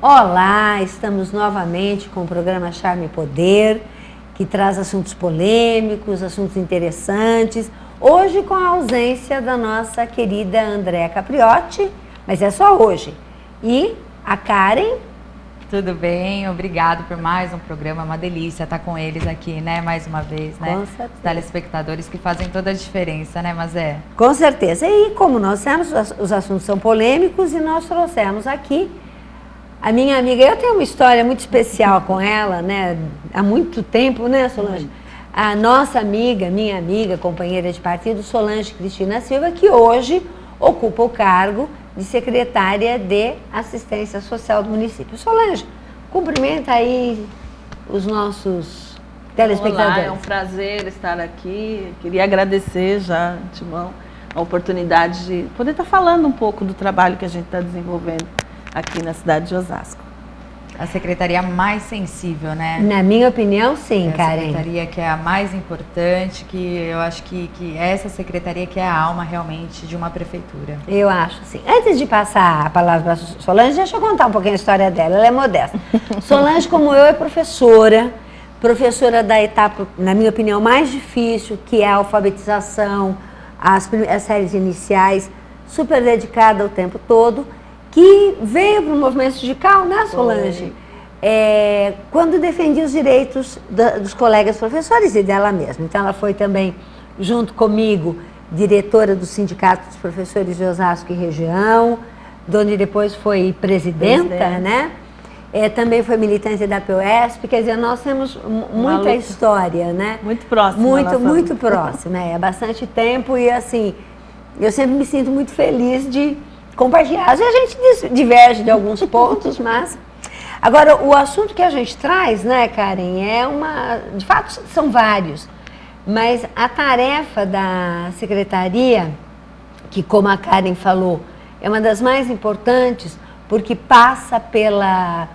Olá, estamos novamente com o programa Charme e Poder, que traz assuntos polêmicos, assuntos interessantes. Hoje com a ausência da nossa querida Andréa Capriotti, mas é só hoje. E a Karen. Tudo bem, obrigado por mais um programa, uma delícia estar com eles aqui, né, mais uma vez, né? Com certeza. Os telespectadores que fazem toda a diferença, né, Mazé? Com certeza. E como nós temos, os assuntos são polêmicos e nós trouxemos aqui a minha amiga. Eu tenho uma história muito especial com ela, né, há muito tempo, né, Solange? A nossa amiga, minha amiga, companheira de partido, Solange Cristina Silva, que hoje ocupa o cargo de secretária de Assistência Social do município. Solange, cumprimenta aí os nossos telespectadores. Olá, é um prazer estar aqui. Queria agradecer já, Timão, a oportunidade de poder estar falando um pouco do trabalho que a gente está desenvolvendo aqui na cidade de Osasco. A secretaria mais sensível, né? Na minha opinião, sim, a Karen. secretaria que é a mais importante, que eu acho que essa secretaria que é a alma realmente de uma prefeitura. Eu acho, sim. Antes de passar a palavra para a Solange, deixa eu contar um pouquinho a história dela. Ela é modesta. Solange, como eu, é professora da etapa, na minha opinião, mais difícil, que é a alfabetização, as séries iniciais, super dedicada o tempo todo, que veio para o movimento sindical, né, Solange? Quando defendia os direitos dos colegas professores e dela mesma. Então, ela foi também, junto comigo, diretora do Sindicato dos Professores de Osasco e região, onde depois foi presidenta, né? Também foi militante da POSP, quer dizer, nós temos muita história, né? Muito próxima. Muito próxima, há bastante tempo e, assim, eu sempre me sinto muito feliz de compartilhar. Às vezes a gente diverge de alguns pontos, mas... Agora, o assunto que a gente traz, né, Karen, de fato, são vários, mas a tarefa da secretaria, que como a Karen falou, é uma das mais importantes, porque passa pela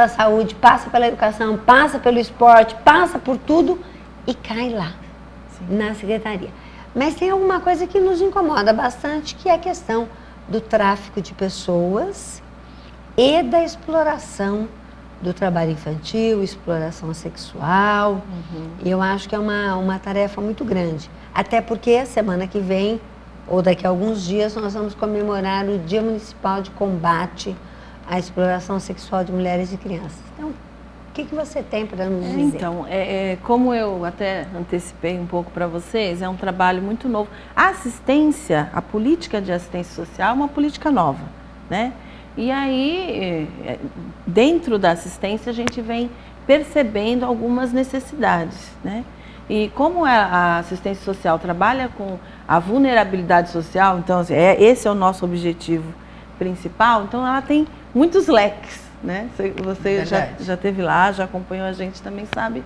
saúde, passa pela educação, passa pelo esporte, passa por tudo e cai lá, sim, na secretaria. Mas tem alguma coisa que nos incomoda bastante, que é a questão do tráfico de pessoas e da exploração do trabalho infantil, exploração sexual. E eu acho que é uma tarefa muito grande. Até porque a semana que vem, ou daqui a alguns dias, nós vamos comemorar o Dia Municipal de Combate à Exploração Sexual de Mulheres e Crianças. Então, o que você tem para nos dizer? Então, como eu até antecipei um pouco para vocês, é um trabalho muito novo. A política de assistência social é uma política nova, né? E aí, dentro da assistência, a gente vem percebendo algumas necessidades, né? E como a assistência social trabalha com a vulnerabilidade social, então esse é o nosso objetivo principal, então ela tem muitos leques, né? Você já esteve lá, já acompanhou a gente, também sabe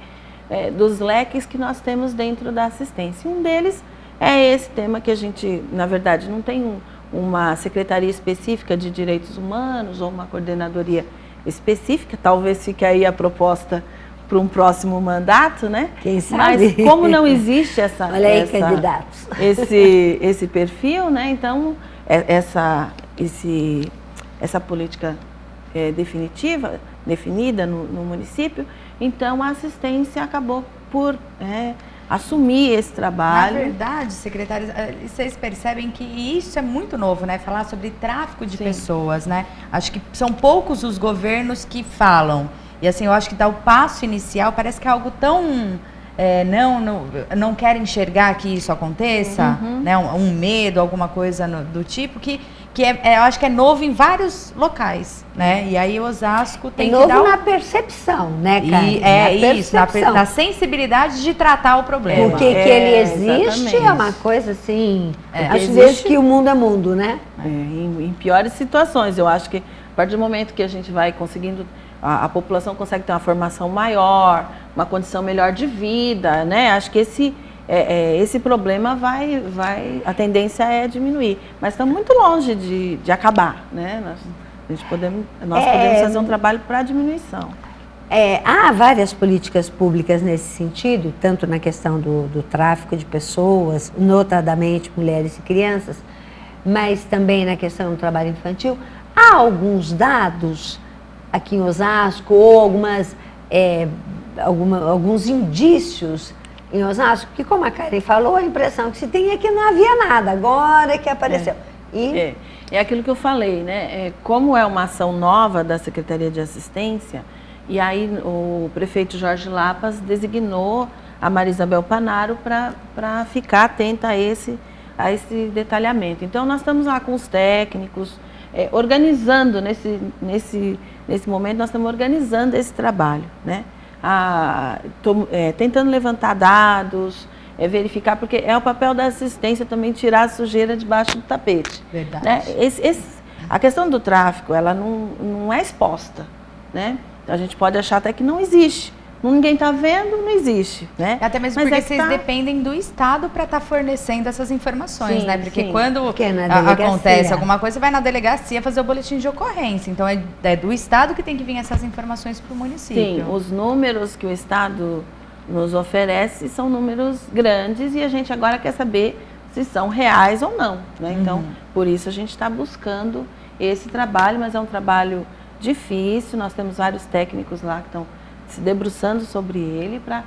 dos leques que nós temos dentro da assistência. Um deles é esse tema que a gente, na verdade, não tem uma secretaria específica de direitos humanos ou uma coordenadoria específica, talvez fique aí a proposta para um próximo mandato, né? Quem sabe? Mas como não existe Olha aí, candidatos. esse perfil, né? Então, essa política definida no município, então a assistência acabou por assumir esse trabalho. Na verdade, secretários, vocês percebem que isso é muito novo, né? Falar sobre tráfico de pessoas, né? Acho que são poucos os governos que falam. E assim, eu acho que dar o passo inicial parece que é algo tão... não quer enxergar que isso aconteça, né? Um medo, alguma coisa do tipo, que eu acho que é novo em vários locais, né? E aí o Osasco tem que dar... novo na percepção, né, cara? Na sensibilidade de tratar o problema. Porque que ele existe é uma coisa assim... Às vezes que o mundo é mundo, né? Em piores situações. Eu acho que a partir do momento que a gente vai conseguindo... A população consegue ter uma formação maior, uma condição melhor de vida, né? Acho que esse problema a tendência é diminuir. Mas estamos muito longe de acabar, né? Nós podemos fazer um trabalho para diminuição. Há várias políticas públicas nesse sentido, tanto na questão do tráfico de pessoas, notadamente mulheres e crianças, mas também na questão do trabalho infantil. Há alguns dados aqui em Osasco, ou alguns indícios em Osasco, que como a Karen falou, a impressão que se tem é que não havia nada, agora que apareceu. É aquilo que eu falei, né? Como é uma ação nova da Secretaria de Assistência, e aí o prefeito Jorge Lapas designou a Maria Isabel Panaro para ficar atenta a esse detalhamento. Então nós estamos lá com os técnicos, organizando nesse momento, nós estamos organizando esse trabalho, né? Tentando levantar dados, verificar, porque é o papel da assistência também tirar a sujeira debaixo do tapete. Verdade. Né? A questão do tráfico, ela não é exposta, né? A gente pode achar até que não existe. Ninguém está vendo, não existe, né? Até mesmo porque vocês dependem do Estado para estar fornecendo essas informações, sim, né? Porque sim. quando acontece alguma coisa, vai na delegacia fazer o boletim de ocorrência. Então, é do Estado que tem que vir essas informações para o município. Sim, os números que o Estado nos oferece são números grandes e a gente agora quer saber se são reais ou não, né? Então, por isso a gente está buscando esse trabalho, mas é um trabalho difícil. Nós temos vários técnicos lá que estão se debruçando sobre ele para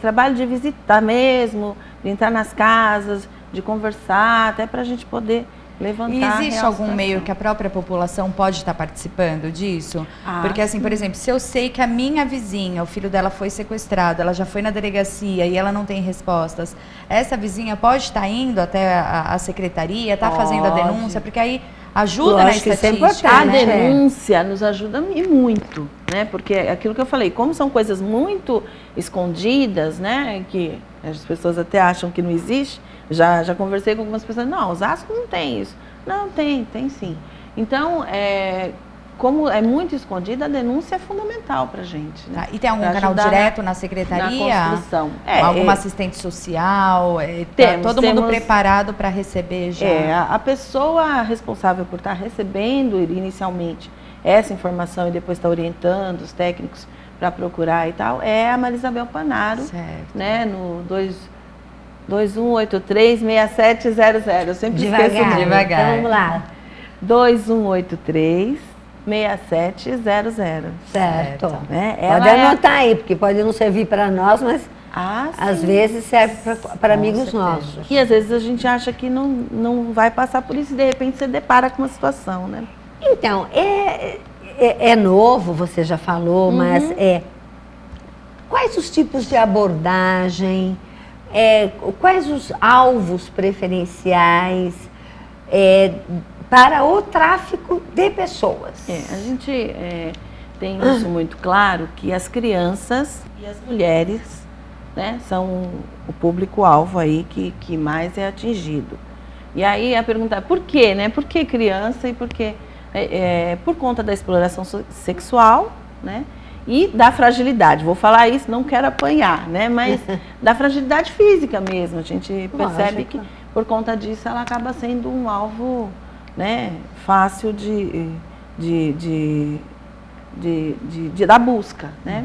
trabalho de visitar mesmo, de entrar nas casas, de conversar, até para a gente poder levantar. E existe algum meio que a própria população pode estar participando disso? Porque assim, por exemplo, se eu sei que a minha vizinha, o filho dela foi sequestrado, ela já foi na delegacia e ela não tem respostas, essa vizinha pode estar indo até a secretaria, está fazendo a denúncia, porque aí ajuda na estatística. A denúncia nos ajuda e muito, né? Porque aquilo que eu falei, como são coisas muito escondidas, né? Que as pessoas até acham que não existe. Já conversei com algumas pessoas, não, Osasco não tem isso. Não, tem sim. Então, como é muito escondida, a denúncia é fundamental para a gente. Né? E tem algum canal direto na secretaria? Na construção. Alguma assistente social? Todo mundo preparado para receber já? A pessoa responsável por estar recebendo inicialmente essa informação e depois estar orientando os técnicos para procurar e tal, é a Maria Isabel Panaro, né, no 2183-6700. Eu sempre esqueço o número. Devagar. Então, vamos lá. 2183-6700. Certo. Né? Pode anotar aí, porque pode não servir para nós, mas às vezes serve para amigos nossos. E às vezes a gente acha que não vai passar por isso e de repente você depara com uma situação, né? Então, é novo, você já falou, mas quais os tipos de abordagem, quais os alvos preferenciais para o tráfico de pessoas? A gente tem isso muito claro, que as crianças e as mulheres, né, são o público-alvo aí que mais é atingido. E aí a pergunta é por quê, né? Por que criança e por quê? Por conta da exploração sexual, né? E da fragilidade. Vou falar isso, não quero apanhar, né? Mas da fragilidade física mesmo. A gente percebe que por conta disso ela acaba sendo um alvo, né, fácil da busca, né?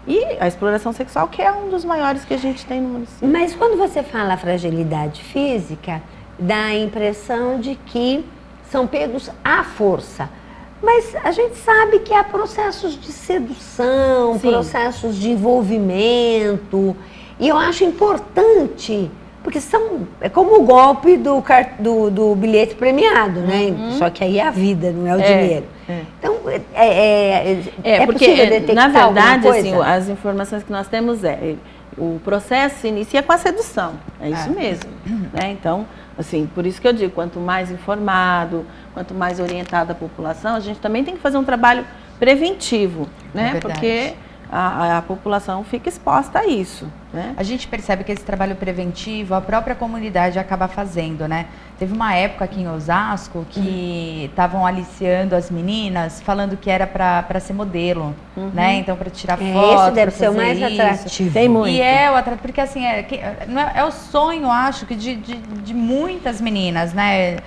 E a exploração sexual, que é um dos maiores que a gente tem no município. Mas quando você fala fragilidade física, dá a impressão de que são pegos à força. Mas a gente sabe que há processos de sedução, processos de envolvimento. E eu acho importante, porque é como o golpe do bilhete premiado, né? Só que aí é a vida, não é o dinheiro. Então, porque, possível detectar na verdade, alguma coisa? assim, as informações que nós temos o processo se inicia com a sedução, é isso mesmo. Né? Então, assim, por isso que eu digo, quanto mais informado, quanto mais orientada a população, a gente também tem que fazer um trabalho preventivo, né? Porque a população fica exposta a isso, né? A gente percebe que esse trabalho preventivo, a própria comunidade acaba fazendo, né? Teve uma época aqui em Osasco que estavam aliciando as meninas, falando que era para ser modelo, né? Então, para tirar foto. Isso deve ser o mais atrativo. Tem muito. E porque assim, é o sonho, acho, que de muitas meninas, né?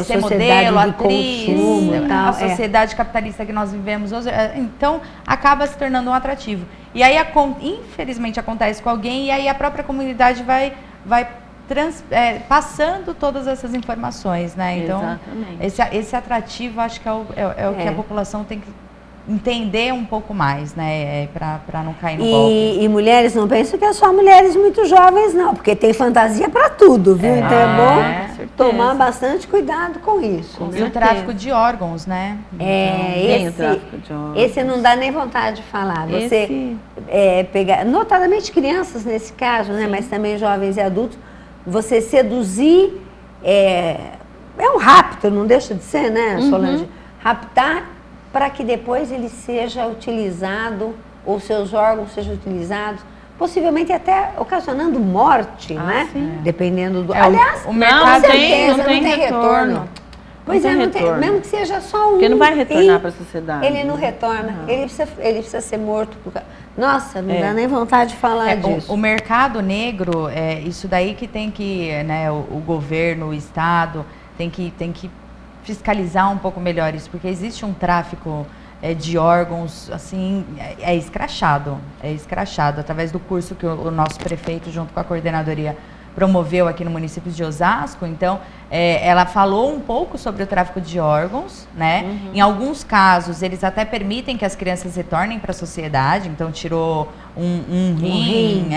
Ser modelo, atriz, consumo, tal, a sociedade capitalista que nós vivemos hoje. Então, acaba se tornando um atrativo. E aí, infelizmente, acontece com alguém e aí a própria comunidade vai passando todas essas informações, né? Então, esse atrativo, acho que é o que a população tem que entender um pouco mais, né? Para não cair no golpe. E mulheres não pensam que é só mulheres muito jovens, não, porque tem fantasia para tudo, viu? Então é bom tomar bastante cuidado com isso. E o tráfico de órgãos, né? O tráfico de órgãos. Esse não dá nem vontade de falar. Você pegar, notadamente crianças nesse caso, né? Mas também jovens e adultos, você seduzir é um rapto, não deixa de ser, né, Solange? Raptar para que depois ele seja utilizado, ou seus órgãos sejam utilizados, possivelmente até ocasionando morte, né? Sim. Dependendo do... Aliás, o mercado não tem retorno. Pois não tem, mesmo que seja só um. Porque não vai retornar para a sociedade. Ele não retorna, ele precisa ser morto. Nossa, não dá nem vontade de falar disso. O mercado negro, isso daí que tem que, né, o governo, o Estado, tem que fiscalizar um pouco melhor isso, porque existe um tráfico de órgãos, assim, é escrachado, através do curso que o nosso prefeito, junto com a coordenadoria, promoveu aqui no município de Osasco. Então, ela falou um pouco sobre o tráfico de órgãos, né? Em alguns casos, eles até permitem que as crianças retornem para a sociedade, então tirou um rim,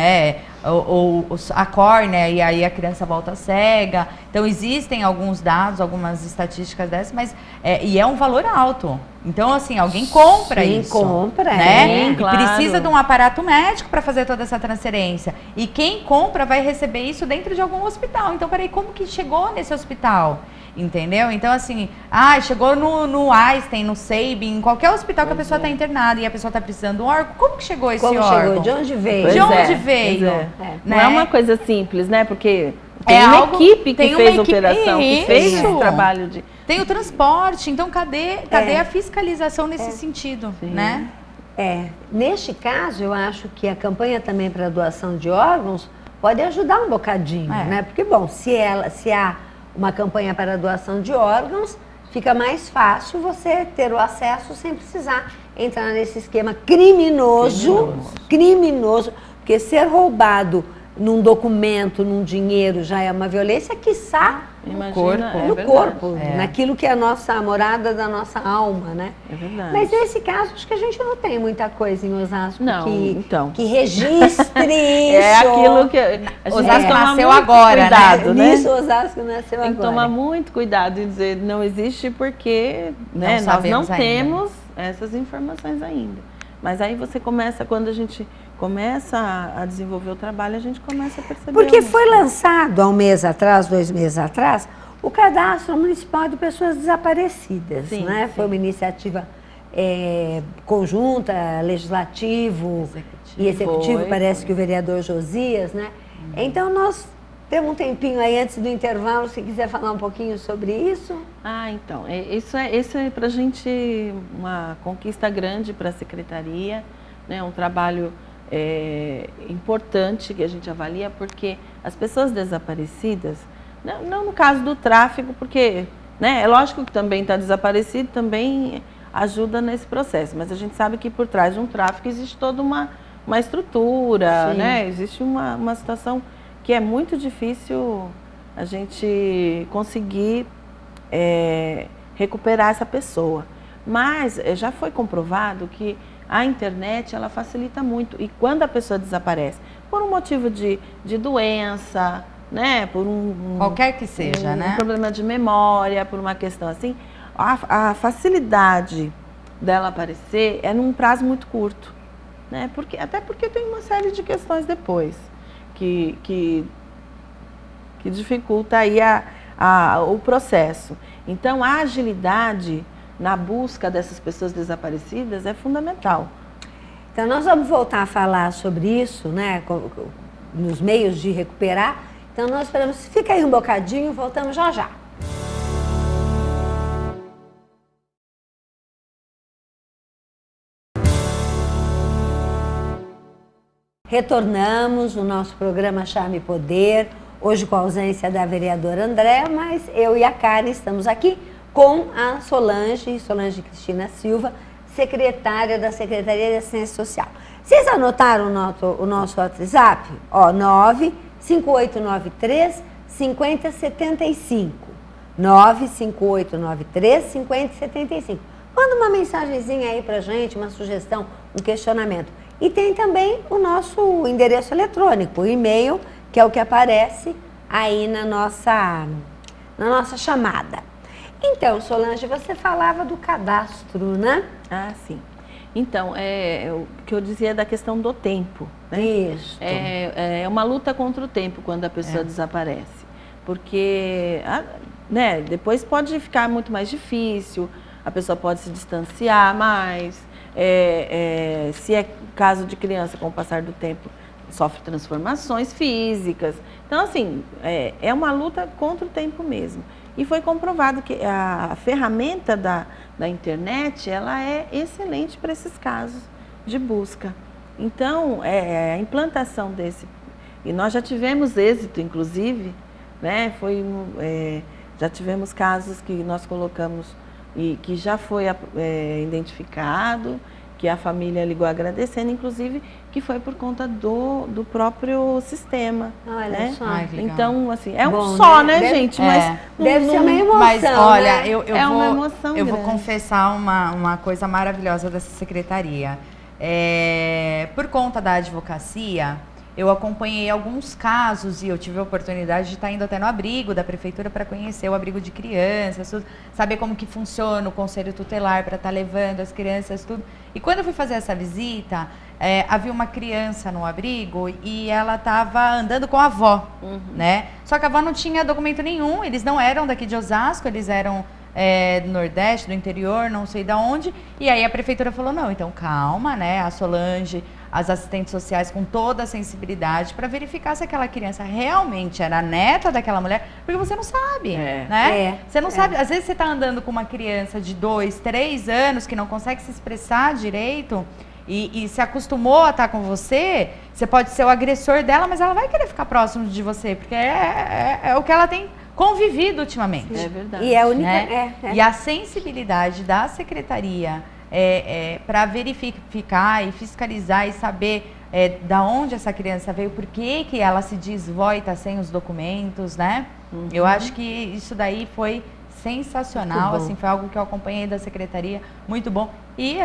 ou a córnea, e aí a criança volta cega. Então, existem alguns dados, algumas estatísticas dessas, mas e é um valor alto. Então, assim, alguém compra isso. Compra, né? Claro. E precisa de um aparato médico para fazer toda essa transferência. E quem compra vai receber isso dentro de algum hospital. Então, peraí, como que chegou nesse hospital? Entendeu? Então, assim, chegou no Einstein, no Sabin, em qualquer hospital que a pessoa está internada e a pessoa está precisando de um órgão. Como que chegou esse órgão? De onde veio? De onde veio? Né? Não é uma coisa simples, né? Porque tem uma equipe que fez a operação, que fez esse trabalho de... Tem o transporte, então cadê a fiscalização nesse sentido, né? Neste caso, eu acho que a campanha também para doação de órgãos pode ajudar um bocadinho, né? Porque, bom, se há uma campanha para doação de órgãos, fica mais fácil você ter o acesso sem precisar entrar nesse esquema criminoso, porque ser roubado num documento, num dinheiro, já é uma violência, quiçá no corpo, naquilo que é a nossa morada da nossa alma, né? É verdade. Mas nesse caso, acho que a gente não tem muita coisa em Osasco que registre isso. É aquilo que a gente Osasco nasceu agora, cuidado, né? Isso, Osasco nasceu agora. Tem que tomar muito cuidado em dizer não existe porque nós não temos essas informações ainda. Mas aí você começa, quando a gente começa a desenvolver o trabalho, a gente começa a perceber. Porque foi lançado há 1 mês atrás, 2 meses atrás, o Cadastro Municipal de Pessoas Desaparecidas. Sim, né? Foi uma iniciativa conjunta, legislativo e executivo, parece que o vereador Josias, né? Então nós temos um tempinho aí antes do intervalo, se quiser falar um pouquinho sobre isso. Então, isso é para a gente uma conquista grande para a Secretaria, né? Um trabalho importante que a gente avalia, porque as pessoas desaparecidas, não no caso do tráfico, porque, né, é lógico que também está desaparecido, também ajuda nesse processo, mas a gente sabe que por trás de um tráfico existe toda uma estrutura, né? Existe uma situação que é muito difícil a gente conseguir recuperar essa pessoa. Mas já foi comprovado que a internet, ela facilita muito. E quando a pessoa desaparece, por um motivo de doença, né? Por qualquer que seja, né? Um problema de memória, por uma questão assim, a facilidade dela aparecer é num prazo muito curto, né? Até porque tem uma série de questões depois que dificulta aí o processo. Então, a agilidade na busca dessas pessoas desaparecidas é fundamental. Então, nós vamos voltar a falar sobre isso, né, nos meios de recuperar. Então, nós esperamos, fica aí um bocadinho, voltamos já já. Retornamos no nosso programa Charme e Poder, hoje com a ausência da vereadora Andréa, mas eu e a Karen estamos aqui com a Solange Cristina Silva, secretária da Secretaria de Assistência Social. Vocês anotaram o nosso WhatsApp? 95893-5075. 95893-5075. manda uma mensagenzinha aí pra gente, uma sugestão, um questionamento. E tem também o nosso endereço eletrônico, o e-mail, que é o que aparece aí na nossa chamada. Então, Solange, você falava do cadastro, né? Ah, sim. Então, o que eu dizia da questão do tempo, né? Isso. É uma luta contra o tempo quando a pessoa desaparece. Porque né, depois pode ficar muito mais difícil, a pessoa pode se distanciar mais. Se é caso de criança, com o passar do tempo, sofre transformações físicas. Então, assim, é uma luta contra o tempo mesmo. E foi comprovado que a ferramenta da internet, ela é excelente para esses casos de busca. Então, a implantação e nós já tivemos êxito, inclusive, né? Já tivemos casos que nós colocamos e que já foi identificado, que a família ligou agradecendo, inclusive, que foi por conta do próprio sistema. Olha né? só. Ai, que legal. Então, assim, é Bom, um só, né? né, gente? Mas Deve ser uma emoção, Mas olha, né? Uma emoção eu vou grande. confessar uma coisa maravilhosa dessa secretaria. Por conta da advocacia, eu acompanhei alguns casos e eu tive a oportunidade de estar indo até no abrigo da prefeitura para conhecer o abrigo de crianças, tudo, saber como que funciona o conselho tutelar para estar levando as crianças, tudo. E quando eu fui fazer essa visita, havia uma criança no abrigo e ela estava andando com a avó, né? Só que a avó não tinha documento nenhum, eles não eram daqui de Osasco, eles eram do Nordeste, do interior, não sei de onde. E aí a prefeitura falou, não, então calma, né? A Solange, as assistentes sociais com toda a sensibilidade para verificar se aquela criança realmente era neta daquela mulher, porque você não sabe, né? Você não sabe, às vezes você está andando com uma criança de 2, 3 anos que não consegue se expressar direito e se acostumou a estar com você, você pode ser o agressor dela, mas ela vai querer ficar próximo de você, porque é o que ela tem convivido ultimamente. É verdade. E é a única. Né? E a sensibilidade da secretaria para verificar e fiscalizar e saber da onde essa criança veio, por que ela se diz vó e está sem os documentos, né? Eu acho que isso daí foi sensacional, assim, foi algo que eu acompanhei da secretaria, muito bom. E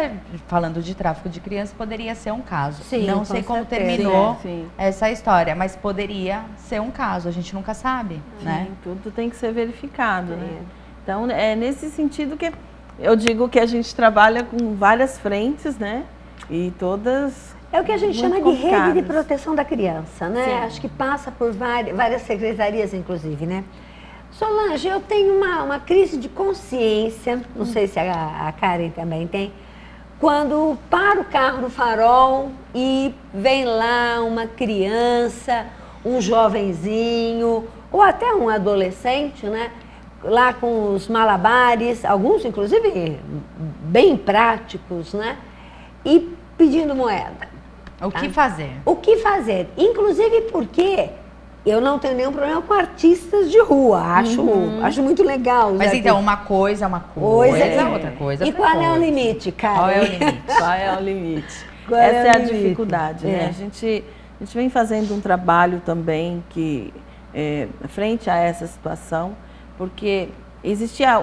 falando de tráfico de crianças, poderia ser um caso. Sim, não sei como certeza. terminou Sim. essa história, mas poderia ser um caso, a gente nunca sabe, né? Tudo tem que ser verificado, né? Então, é nesse sentido que eu digo que a gente trabalha com várias frentes, né? E todas É o que a gente muito chama de rede de complicadas. proteção da criança, né? Sim. Acho que passa por várias secretarias, inclusive, né? Solange, eu tenho uma crise de consciência, não sei se a Karen também tem, quando para o carro no farol e vem lá uma criança, um jovenzinho, ou até um adolescente, né? Lá com os malabares, alguns inclusive bem práticos, né? E pedindo moeda. O que fazer? O que fazer? Inclusive porque eu não tenho nenhum problema com artistas de rua. Acho muito legal. Mas então, uma coisa é uma coisa, outra coisa é E outra qual é o coisa. limite, cara? Qual é o limite? Qual é o limite? Qual é Essa o é a limite? dificuldade, né? A gente vem fazendo um trabalho também que, frente a essa situação, porque existia,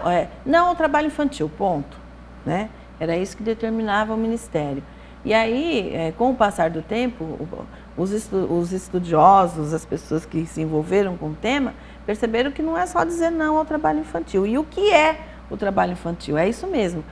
não ao trabalho infantil, ponto, né? Era isso que determinava o Ministério. E aí, com o passar do tempo, os estudiosos, as pessoas que se envolveram com o tema, perceberam que não é só dizer não ao trabalho infantil. E o que é o trabalho infantil? É isso mesmo.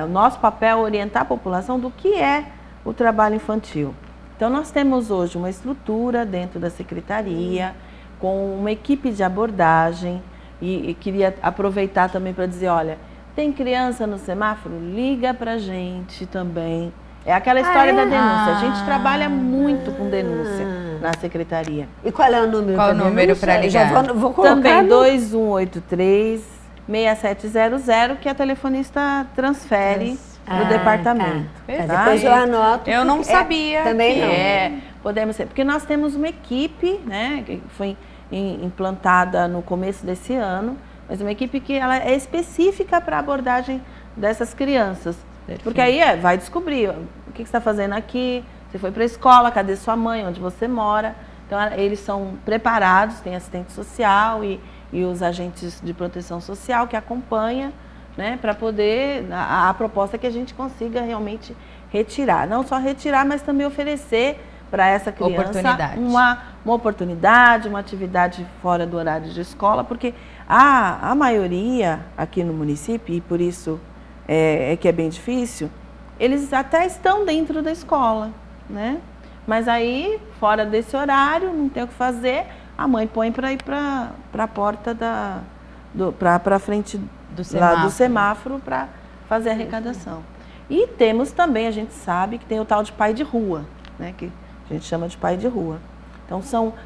O nosso papel é orientar a população do que é o trabalho infantil. Então, nós temos hoje uma estrutura dentro da secretaria, com uma equipe de abordagem, e queria aproveitar também para dizer, olha, tem criança no semáforo? Liga para a gente também. É aquela história da denúncia. A gente trabalha muito com denúncia na secretaria. E qual é o número? Qual o número para ligar? Já vou colocar Também no... 2183-6700, que a telefonista transfere para o departamento. Tá. Depois eu anoto. Eu não porque- sabia. Também que não. Podemos ser, porque nós temos uma equipe, né, que foi implantada no começo desse ano, mas uma equipe que ela é específica para a abordagem dessas crianças. Perfeito. Porque aí vai descobrir o que você está fazendo aqui, você foi para a escola, cadê sua mãe, onde você mora. Então, eles são preparados, tem assistente social e os agentes de proteção social que acompanha né, para poder, a proposta é que a gente consiga realmente retirar. Não só retirar, mas também oferecer para essa criança uma oportunidade, uma atividade fora do horário de escola, porque a maioria aqui no município, e por isso é que é bem difícil, eles até estão dentro da escola, né? Mas aí, fora desse horário, não tem o que fazer, a mãe põe para ir para a porta para a frente do semáforo para fazer a arrecadação. E temos também, a gente sabe que tem o tal de pai de rua, né? Que a gente chama de pai de rua. Então,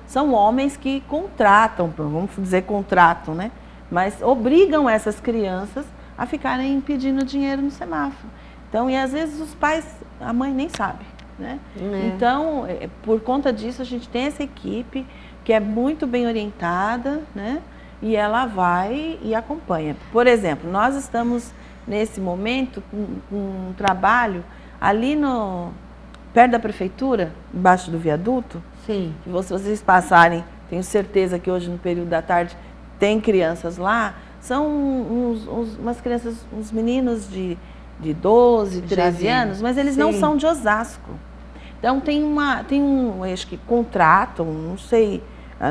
são homens que contratam, vamos dizer contratam, né? Mas obrigam essas crianças a ficarem pedindo dinheiro no semáforo. Então, e às vezes os pais, a mãe nem sabe, né? Então, por conta disso, a gente tem essa equipe que é muito bem orientada, né? E ela vai e acompanha. Por exemplo, nós estamos nesse momento com um trabalho ali perto da prefeitura, embaixo do viaduto. Sim. Se vocês passarem, tenho certeza que hoje no período da tarde tem crianças lá. São umas crianças, uns meninos de 12, 13 anos, mas eles não são de Osasco. Então acho que contratam, não sei,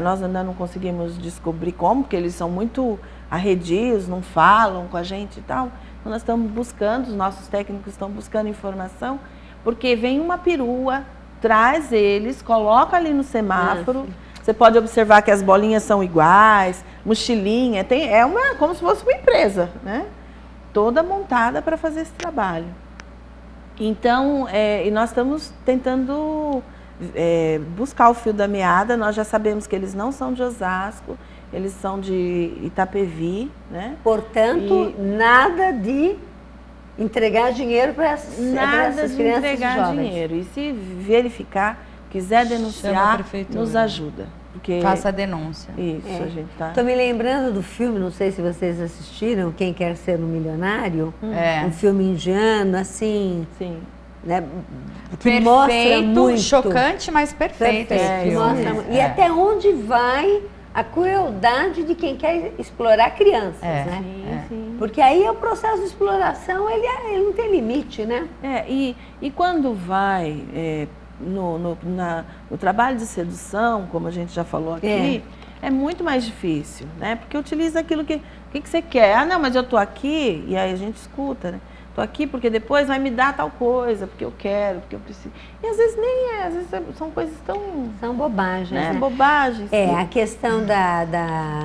nós ainda não conseguimos descobrir como, porque eles são muito arredios, não falam com a gente e tal. Então nós estamos buscando, os nossos técnicos estão buscando informação, porque vem uma perua, traz eles, coloca ali no semáforo. Você pode observar que as bolinhas são iguais, mochilinha, como se fosse uma empresa, né? Toda montada para fazer esse trabalho. Então, e nós estamos tentando buscar o fio da meada. Nós já sabemos que eles não são de Osasco, eles são de Itapevi, né? Portanto, nada de entregar dinheiro para essas crianças e jovens. Dinheiro. E se verificar, quiser denunciar, nos ajuda. Porque faça a denúncia. Isso, a gente tá... Estou me lembrando do filme, não sei se vocês assistiram, Quem Quer Ser um Milionário. Um filme indiano, assim... Sim. Né, que mostra muito... chocante, mas perfeito. E até onde vai a crueldade de quem quer explorar crianças, né? Sim. Porque aí o processo de exploração, ele não tem limite, né? E quando vai... no trabalho de sedução, como a gente já falou aqui, é muito mais difícil, né? Porque utiliza aquilo que você quer. Ah, não, mas eu tô aqui, e aí a gente escuta, né? Tô aqui porque depois vai me dar tal coisa, porque eu quero, porque eu preciso. E às vezes nem às vezes são coisas tão... São bobagens, né? Bobagens. A questão da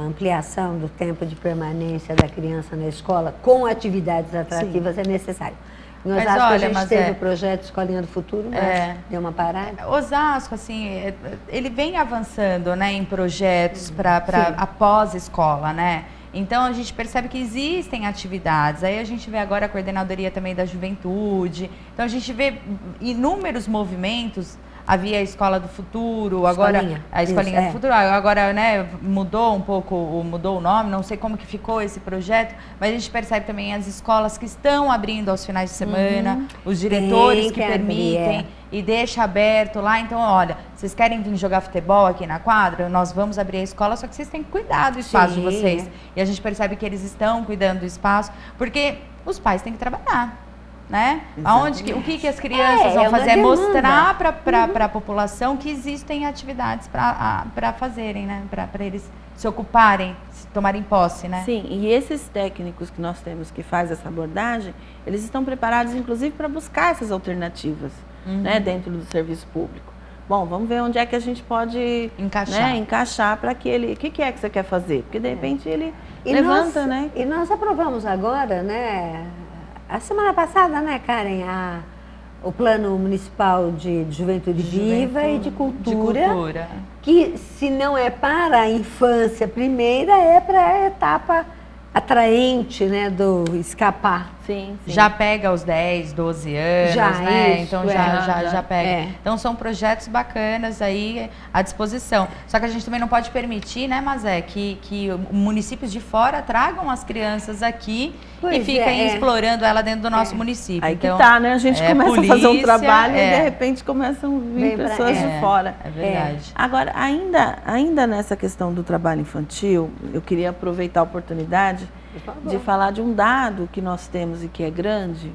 ampliação do tempo de permanência da criança na escola com atividades atrativas é necessário. Em Osasco, a gente teve o projeto Escolinha do Futuro, mas deu uma parada. Osasco, assim, ele vem avançando, né, em projetos para após escola, né? Então, a gente percebe que existem atividades. Aí a gente vê agora a coordenadoria também da juventude. Então, a gente vê inúmeros movimentos. Havia a Escola do Futuro, agora a Escolinha do Futuro, agora, né, mudou um pouco, mudou o nome, não sei como que ficou esse projeto, mas a gente percebe também as escolas que estão abrindo aos finais de semana, os diretores que permitem e deixa aberto lá. Então, olha, vocês querem vir jogar futebol aqui na quadra? Nós vamos abrir a escola, só que vocês têm que cuidar do espaço de vocês. E a gente percebe que eles estão cuidando do espaço, porque os pais têm que trabalhar. Né? O que as crianças vão fazer é mostrar para a população que existem atividades para fazerem, né? Para eles se ocuparem, se tomarem posse, né? Sim, e esses técnicos que nós temos que faz essa abordagem, eles estão preparados inclusive para buscar essas alternativas, né, dentro do serviço público. Bom, vamos ver onde é que a gente pode encaixar para aquele... O que é que você quer fazer? Porque de repente ele levanta, né? E nós aprovamos agora, né? A semana passada, né, Karen, o Plano Municipal de Juventude Viva e de Cultura, que se não é para a infância primeira, é para a etapa atraente, né, do escapar. Sim. Já pega os 10, 12 anos, né? Então já pega. Então são projetos bacanas aí à disposição. Só que a gente também não pode permitir, né, Mazé, que municípios de fora tragam as crianças aqui e fiquem explorando ela dentro do nosso município. Aí então, que tá, né? A gente começa a fazer um trabalho e de repente começam a vir pessoas de fora. É verdade. Agora, ainda nessa questão do trabalho infantil, eu queria aproveitar a oportunidade de falar de um dado que nós temos e que é grande.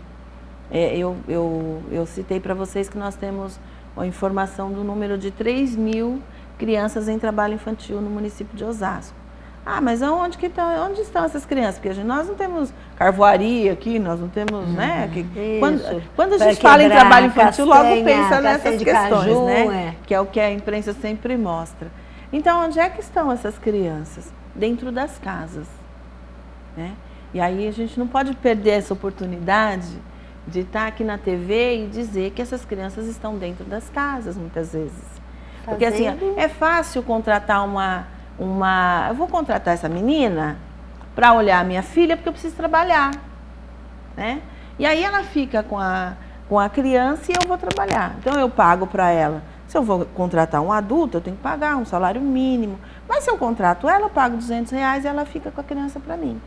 Eu citei para vocês que nós temos a informação do número de 3.000 crianças em trabalho infantil no município de Osasco. Ah, mas onde estão essas crianças? Porque nós não temos carvoaria aqui, nós não temos, né? Quando a gente fala em trabalho infantil, logo pensa nessas questões, né? Que é o que a imprensa sempre mostra. Então, onde é que estão essas crianças? Dentro das casas, né? E aí a gente não pode perder essa oportunidade de estar aqui na TV e dizer que essas crianças estão dentro das casas, muitas vezes. Porque assim, é fácil contratar eu vou contratar essa menina para olhar a minha filha porque eu preciso trabalhar, né? E aí ela fica com a criança e eu vou trabalhar. Então eu pago para ela. Se eu vou contratar um adulto, eu tenho que pagar um salário mínimo. Mas se eu contrato ela, eu pago R$200 e ela fica com a criança para mim.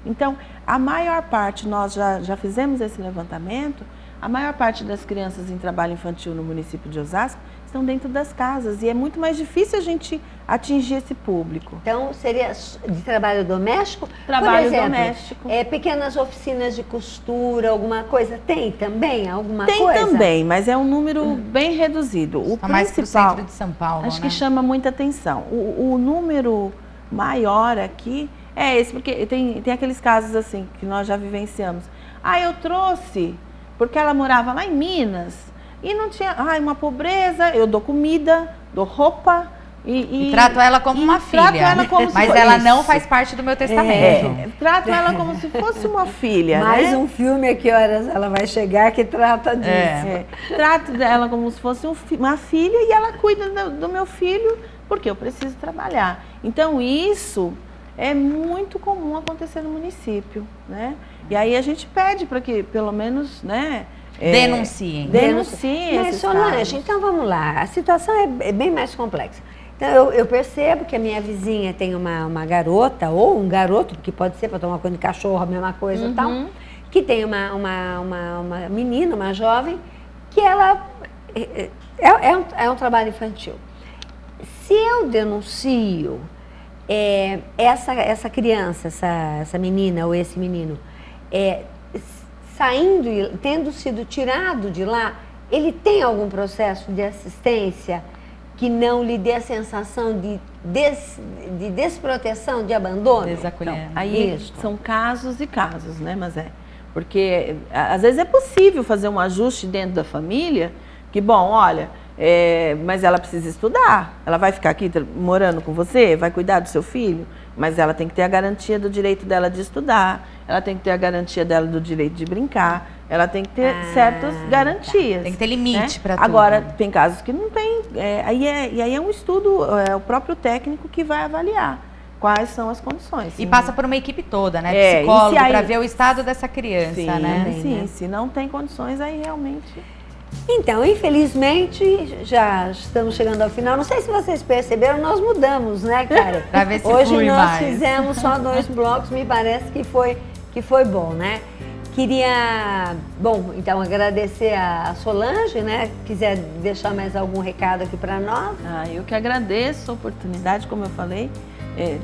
Então, a maior parte, nós já fizemos esse levantamento, a maior parte das crianças em trabalho infantil no município de Osasco estão dentro das casas e é muito mais difícil a gente atingir esse público. Então, seria de trabalho doméstico? Trabalho Por exemplo, doméstico. Pequenas oficinas de costura, alguma coisa? Tem também alguma Tem coisa? Tem também, mas é um número bem reduzido. O principal, mais pro centro de São Paulo, acho que chama muita atenção. O número maior aqui é esse, porque tem aqueles casos assim que nós já vivenciamos. Ah, eu trouxe, porque ela morava lá em Minas e não tinha, uma pobreza, eu dou comida, dou roupa e trato ela como uma filha. Trato ela como mas ela não faz parte do meu testamento. Trato ela como se fosse uma filha. Mais né? um filme, a que horas ela vai chegar que trata disso. Trato ela como se fosse uma filha e ela cuida do meu filho porque eu preciso trabalhar. Então isso é muito comum acontecer no município, né? E aí a gente pede para que, pelo menos, né? Denunciem. Denunciem. Mas, Solange, então vamos lá. A situação é bem mais complexa. Então, eu percebo que a minha vizinha tem uma garota, ou um garoto, porque pode ser para tomar conta de cachorro, a mesma coisa e tal, que tem uma menina, uma jovem, que ela é um trabalho infantil. Se eu denuncio essa criança, essa menina ou esse menino, saindo e tendo sido tirado de lá, ele tem algum processo de assistência que não lhe dê a sensação de desproteção, de abandono? Então, aí são casos e casos, né, mas porque às vezes é possível fazer um ajuste dentro da família, que bom, olha, mas ela precisa estudar, ela vai ficar aqui morando com você, vai cuidar do seu filho, mas ela tem que ter a garantia do direito dela de estudar, ela tem que ter a garantia dela do direito de brincar, ela tem que ter certas garantias. Tem que ter limite, né, para tudo. Agora, tem casos que não tem, e aí é um estudo, o próprio técnico que vai avaliar quais são as condições. E passa por uma equipe toda, né? Psicólogo, para ver o estado dessa criança, sim, né? Sim, né? Se não tem condições, aí realmente... Então, infelizmente, já estamos chegando ao final. Não sei se vocês perceberam, nós mudamos, né, cara? Pra ver se hoje nós mais. fizemos só 2 blocos, me parece que foi bom, né? Queria, então agradecer a Solange, né? Quiser deixar mais algum recado aqui para nós. Eu que agradeço a oportunidade, como eu falei,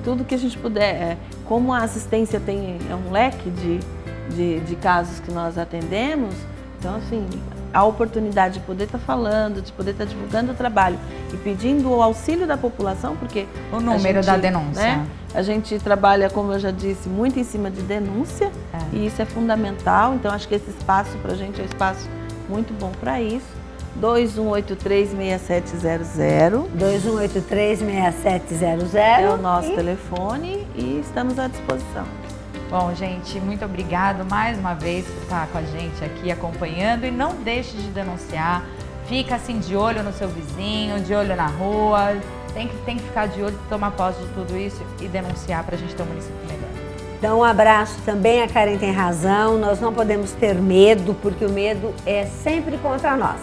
tudo que a gente puder, como a assistência tem um leque de casos que nós atendemos, então assim, a oportunidade de poder estar falando, de poder estar divulgando o trabalho e pedindo o auxílio da população, porque o número da denúncia, né, a gente trabalha, como eu já disse, muito em cima de denúncia e isso é fundamental, então acho que esse espaço para a gente é um espaço muito bom para isso. 2183-6700 2183-6700 é o nosso telefone e estamos à disposição. Bom, gente, muito obrigado mais uma vez por estar com a gente aqui acompanhando e não deixe de denunciar. Fica assim de olho no seu vizinho, de olho na rua. Tem que ficar de olho, tomar posse de tudo isso e denunciar para a gente ter um município melhor. Então, um abraço também, a Karen tem razão. Nós não podemos ter medo, porque o medo é sempre contra nós.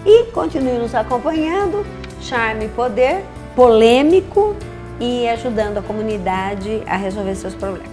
E continue nos acompanhando, Charme e Poder, polêmico e ajudando a comunidade a resolver seus problemas.